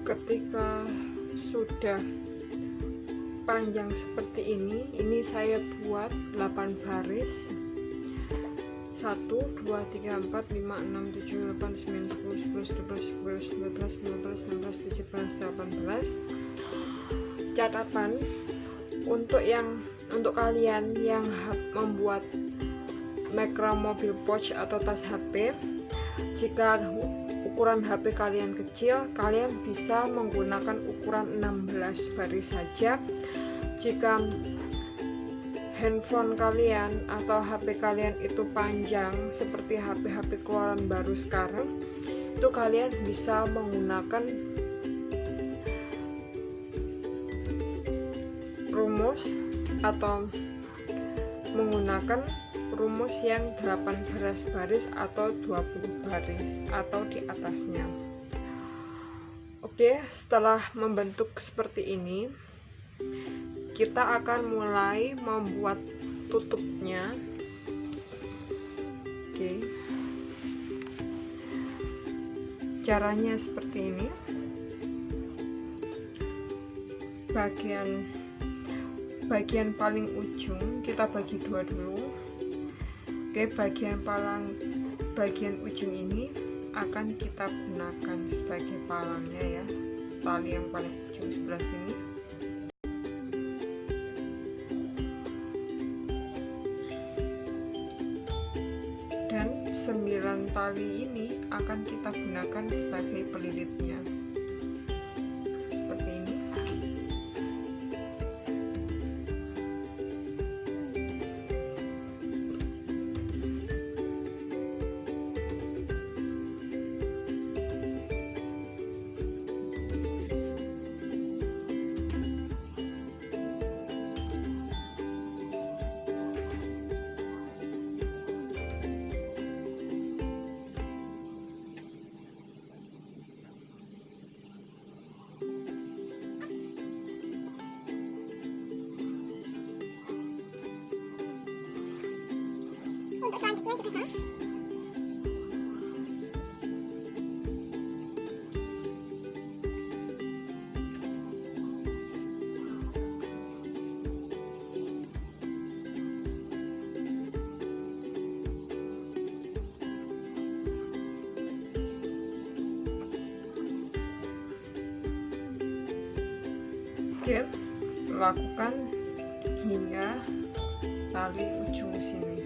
Ketika sudah panjang seperti ini saya buat 8 baris. 1 2 3 4 5 6 7 8 9 10 11 12 13 14 15 16 17 18. Catatan untuk kalian yang membuat Macrame mobil pouch atau tas HP, jika ukuran HP kalian kecil, kalian bisa menggunakan ukuran 16 baris saja. Jika handphone kalian atau HP kalian itu panjang seperti HP-HP keluaran baru sekarang, itu kalian bisa menggunakan rumus atau menggunakan rumus yang 18 baris atau 20 baris atau di atasnya. Oke, setelah membentuk seperti ini, kita akan mulai membuat tutupnya. Oke, caranya seperti ini. Bagian paling ujung kita bagi dua dulu. Oke, bagian ujung ini akan kita gunakan sebagai palangnya ya, tali yang paling ujung sebelah sini. Dan 9 tali ini akan kita gunakan sebagai pelilitnya. Seperti ini. Untuk selanjutnya juga sama. Oke, lakukan hingga tali ujung sini.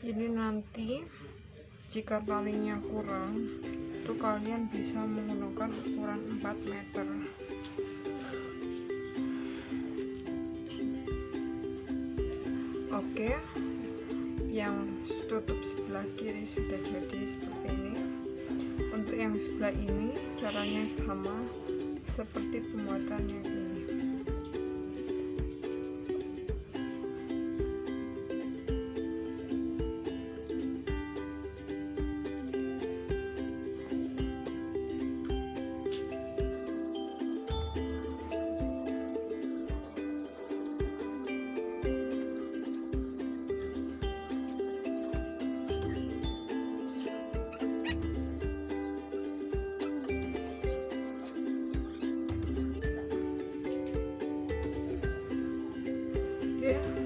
Ini nanti jika talinya kurang, itu kalian bisa menggunakan ukuran 4 meter. Oke, yang tutup sebelah kiri sudah jadi seperti ini. Untuk yang sebelah ini caranya sama seperti pembuatan yang ini.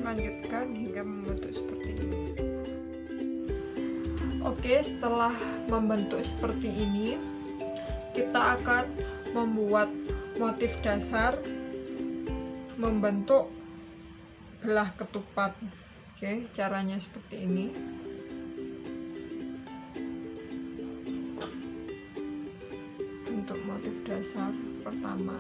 Lanjutkan hingga membentuk seperti ini. Oke, setelah membentuk seperti ini, kita akan membuat motif dasar membentuk belah ketupat. Oke, caranya seperti ini. Untuk motif dasar pertama,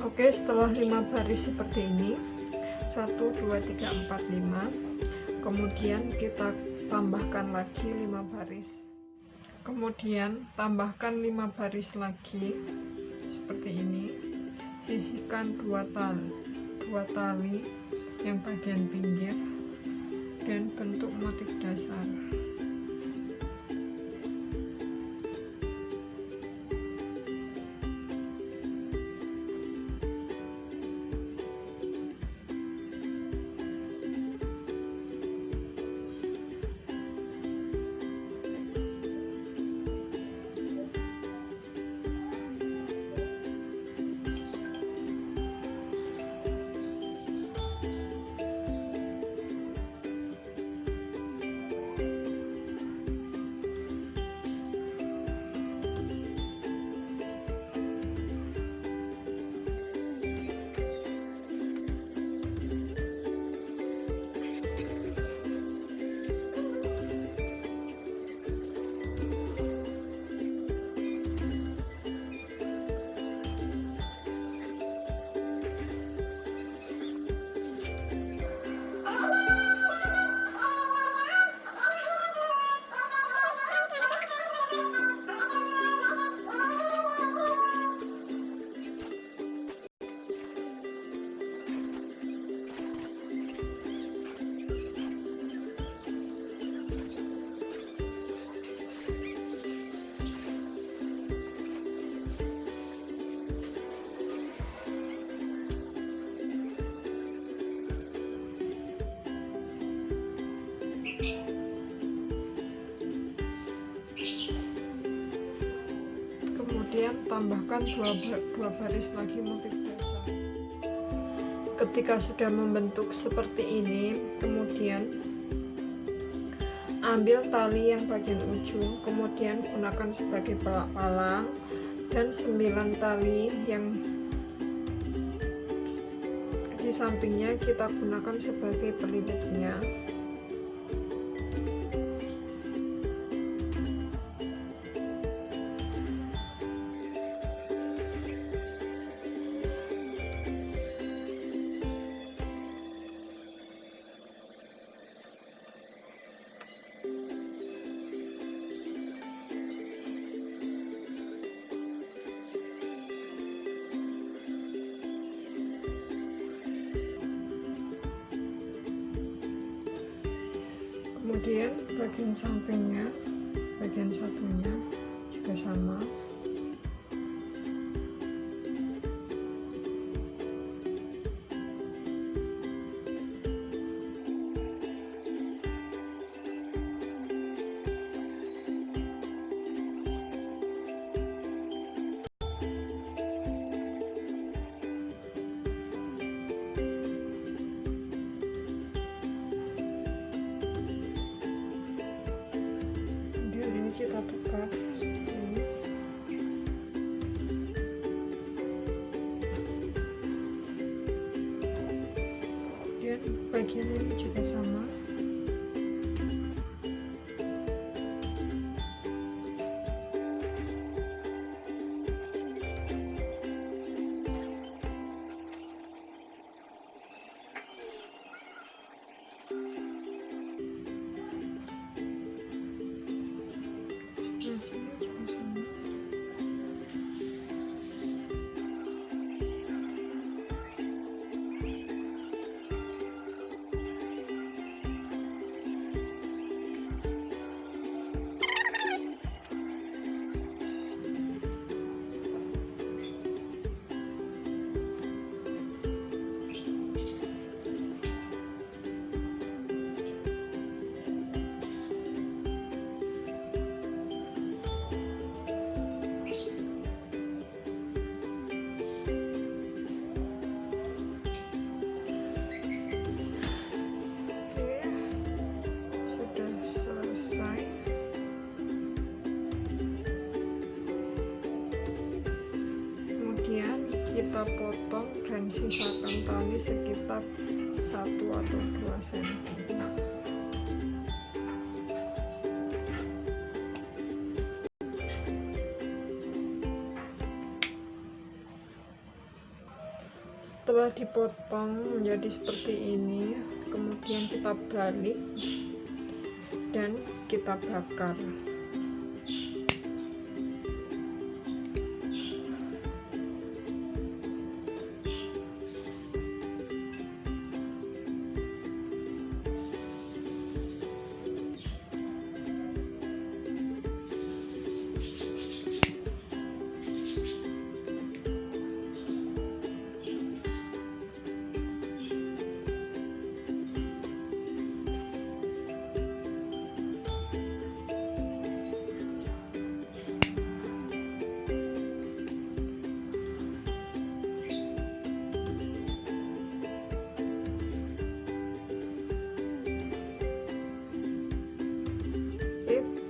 Oke, setelah 5 baris seperti ini, 1 2 3 4 5, kemudian kita tambahkan lagi 5 baris, kemudian tambahkan 5 baris lagi seperti ini. Sisihkan 2 tali yang bagian pinggir dan bentuk motif dasar. Kemudian tambahkan dua baris lagi motif dasar. Ketika sudah membentuk seperti ini, kemudian ambil tali yang bagian ujung, kemudian gunakan sebagai palang, dan 9 tali yang di sampingnya kita gunakan sebagai peliputnya. Kemudian bagian sampingnya, bagian satunya juga sama. Kita tukar ini. Dan bagian ini juga sama. Kita potong dan sisakan tali sekitar 1 atau 2 cm. Setelah dipotong menjadi seperti ini, kemudian kita balik dan kita bakar.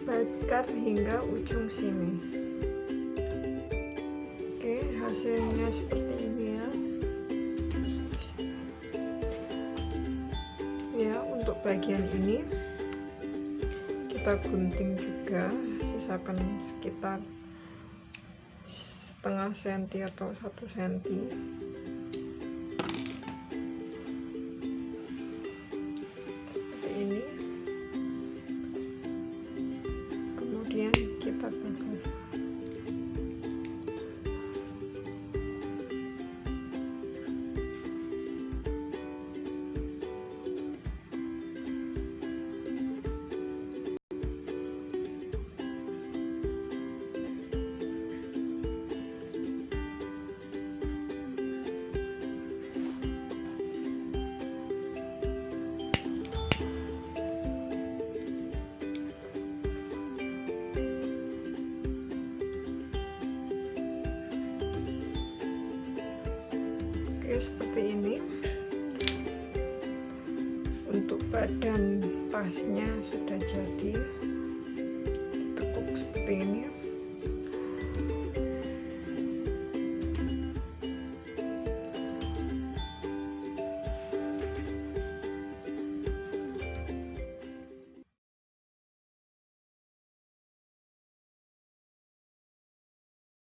Bakar hingga ujung sini. Oke, hasilnya seperti ini ya. Ya, untuk bagian ini kita gunting juga, sisakan sekitar setengah senti atau 1 senti. Seperti ini. Kemudian kita bakar. Seperti ini. Untuk badan tasnya sudah jadi, ditekuk seperti ini.